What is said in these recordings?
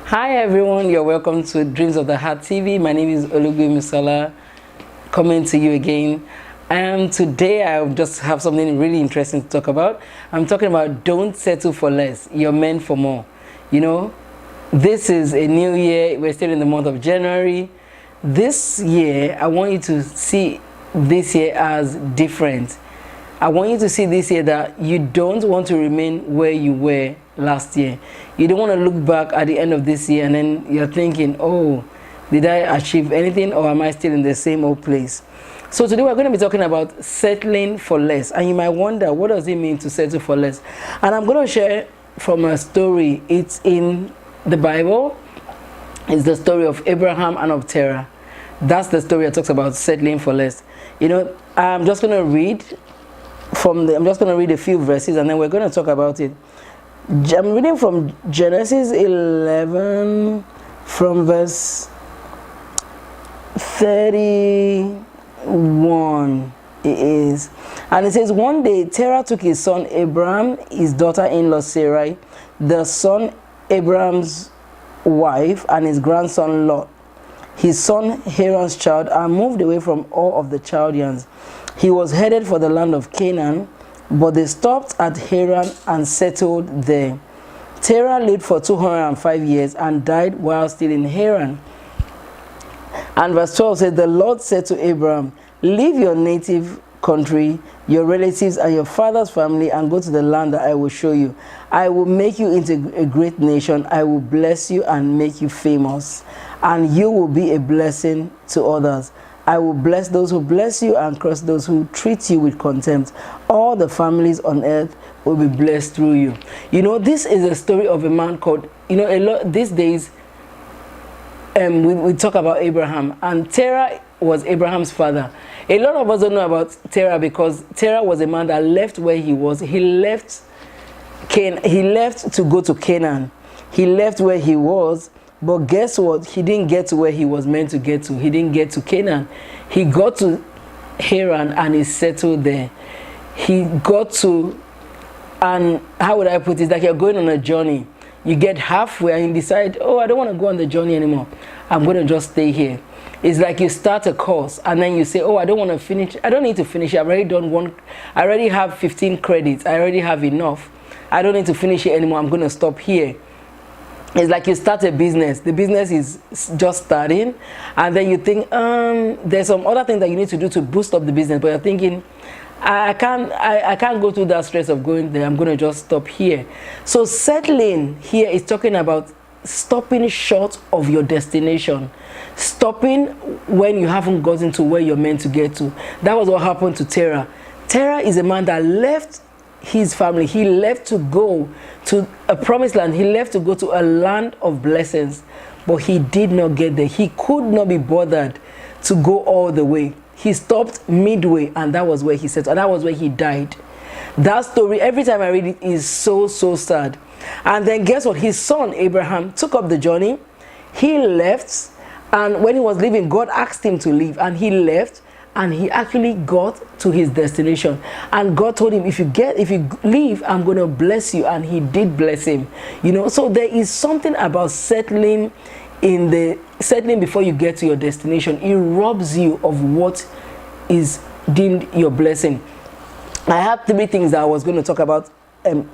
Hi everyone, you're welcome to Dreams of the Heart TV. My name is Olugbe Musala, coming to you again. And today I just have something really interesting to talk about. I'm talking about don't settle for less, you're meant for more. You know, this is a new year, we're still in the month of January. This year, I want you to see this year as different. I want you to see this year that you don't want to remain where you were last year. You don't want to look back at the end of this year and then you're thinking, oh, did I achieve anything or am I still in the same old place? So today we're going to be talking about settling for less. And you might wonder, what does it mean to settle for less? And I'm going to share from a story. It's in the Bible. It's the story of Abraham and of Terah. That's the story that talks about settling for less. You know, I'm just going to read a few verses and then we're going to talk about it. I'm reading from Genesis 11 from verse 31 it is, and it says, one day Terah took his son Abraham, his daughter-in-law Sarai, the son Abraham's wife, and his grandson Lot, his son Haran's child, and moved away from all of the Chaldeans. He was headed for the land of Canaan, but they stopped at Haran and settled there. Terah lived for 205 years and died while still in Haran. And verse 12 says, the Lord said to Abraham, leave your native country, your relatives and your father's family, and go to the land that I will show you. I will make you into a great nation. I will bless you and make you famous, and you will be a blessing to others. I will bless those who bless you and curse those who treat you with contempt. All the families on earth will be blessed through you. You know, this is a story of a man called, you know, a lot these days we talk about Abraham, and Terah was Abraham's father. A lot of us don't know about Terah because Terah was a man that left where he was. He left to go to Canaan. He left where he was. But guess what? He didn't get to where he was meant to get to. He didn't get to Canaan. He got to Haran and he settled there. He got to, and how would I put it? It's like you're going on a journey. You get halfway and you decide, oh, I don't want to go on the journey anymore. I'm going to just stay here. It's like you start a course and then you say, oh, I don't want to finish. I don't need to finish it. I've already done one. I already have 15 credits. I already have enough. I don't need to finish it anymore. I'm going to stop here. It's like you start a business. The business is just starting, and then you think there's some other thing that you need to do to boost up the business, but you're thinking I can't go through that stress of going there. I'm going to just stop here. So settling here is talking about stopping short of your destination, stopping when you haven't gotten to where you're meant to get to. That was what happened to Terah. Terah is a man that left his family. He left to go to a promised land. He left to go to a land of blessings, but he did not get there. He could not be bothered to go all the way. He stopped midway, and that was where he said, and that was where he died. That story, every time I read it, is so sad. And then guess what? His son Abraham took up the journey. He left, and when he was leaving, God asked him to leave, and he left. And he actually got to his destination. And God told him, if you leave, I'm going to bless you. And he did bless him. You know, so there is something about settling before you get to your destination. It robs you of what is deemed your blessing. I have three things that I was going to talk about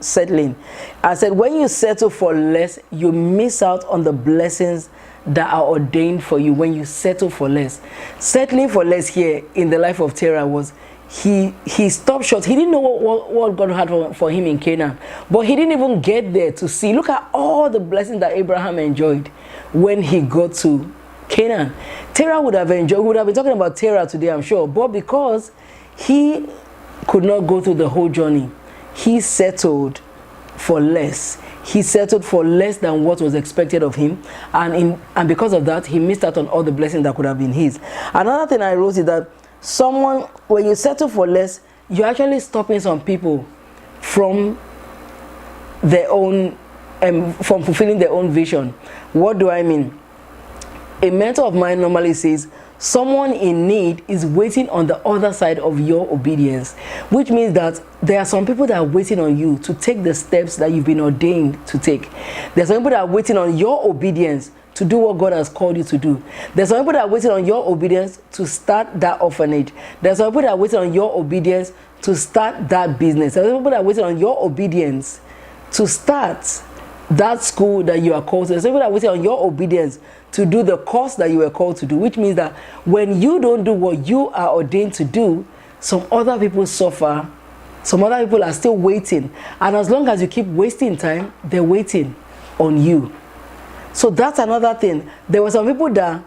settling. I said, when you settle for less, you miss out on the blessings that are ordained for you. When you settle for less, settling for less here in the life of Terah was he stopped short. He didn't know what God had for him in Canaan, but he didn't even get there to see. Look at all the blessings that Abraham enjoyed when he got to Canaan. Terah would have been talking about Terah today, I'm sure, but because he could not go through the whole journey, he settled for less. He settled for less than what was expected of him, and because of that, he missed out on all the blessings that could have been his. Another thing I wrote is that when you settle for less, you're actually stopping some people from their own, from fulfilling their own vision. What do I mean? A mentor of mine normally says, someone in need is waiting on the other side of your obedience, which means that there are some people that are waiting on you to take the steps that you've been ordained to take. There's some people that are waiting on your obedience to do what God has called you to do. There's some people that are waiting on your obedience to start that orphanage. There's some people that are waiting on your obedience to start that business. There's some people that are waiting on your obedience to start that school that you are called to. There's some people that are waiting on your obedience to do the course that you were called to do, which means that when you don't do what you are ordained to do, some other people suffer, some other people are still waiting. And as long as you keep wasting time, they're waiting on you. So that's another thing. There were some people that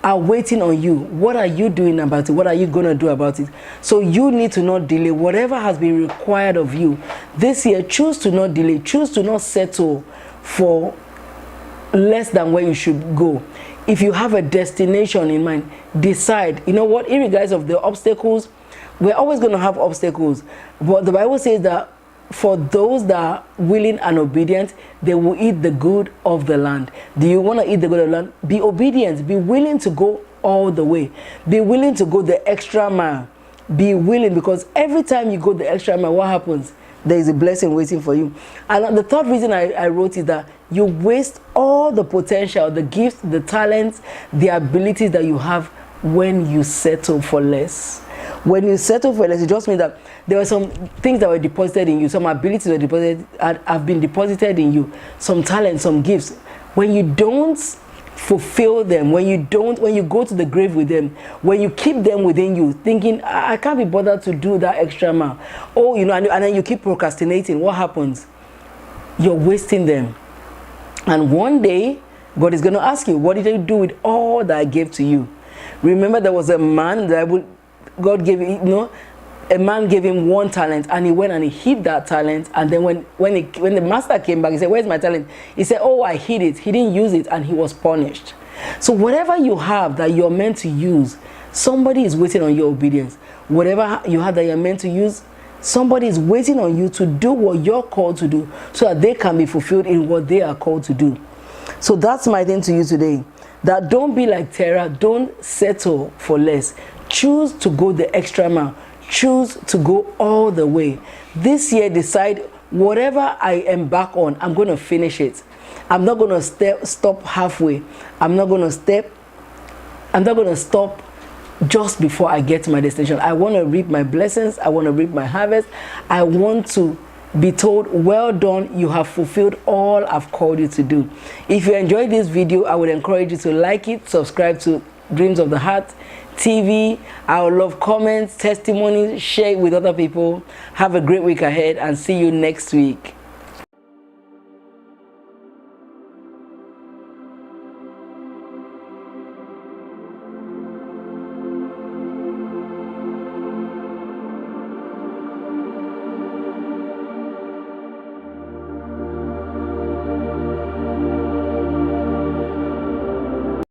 are waiting on you. What are you doing about it? What are you going to do about it? So you need to not delay. Whatever has been required of you this year, choose to not delay. Choose to not settle for less than where you should go. If you have a destination in mind, decide, you know what, irregardless of the obstacles, we're always going to have obstacles. But the Bible says that for those that are willing and obedient, they will eat the good of the land. Do you want to eat the good of the land? Be obedient. Be willing to go all the way. Be willing to go the extra mile. Be willing, because every time you go the extra mile, what happens? There is a blessing waiting for you. And the third reason I wrote is that you waste all the potential, the gifts, the talents, the abilities that you have when you settle for less. When you settle for less, it just means that there were some things that were deposited in you, some abilities were deposited, have been deposited in you, some talents, some gifts. When you don't fulfill them, when you go to the grave with them, when you keep them within you, thinking, I can't be bothered to do that extra mile. Oh, you know, and then you keep procrastinating, what happens? You're wasting them. And one day, God is going to ask you, what did you do with all that I gave to you? Remember, there was a man that God gave, you know, a man gave him one talent, and he went and he hid that talent. And then when the master came back, he said, where's my talent? He said, oh, I hid it. He didn't use it, and he was punished. So whatever you have that you're meant to use, somebody is waiting on your obedience. Whatever you have that you're meant to use, somebody is waiting on you to do what you're called to do, so that they can be fulfilled in what they are called to do. So that's my thing to you today. That don't be like Terah. Don't settle for less. Choose to go the extra mile. Choose to go all the way. This year, decide whatever I embark on, I'm going to finish it. I'm not going to stop halfway. I'm not going to stop just before I get to my destination. I want to reap my blessings. I want to reap my harvest. I want to be told, well done, you have fulfilled all I've called you to do. If you enjoyed this video, I would encourage you to like it, subscribe to Dreams of the Heart TV. I would love comments, testimonies, share it with other people. Have a great week ahead, and see you next week.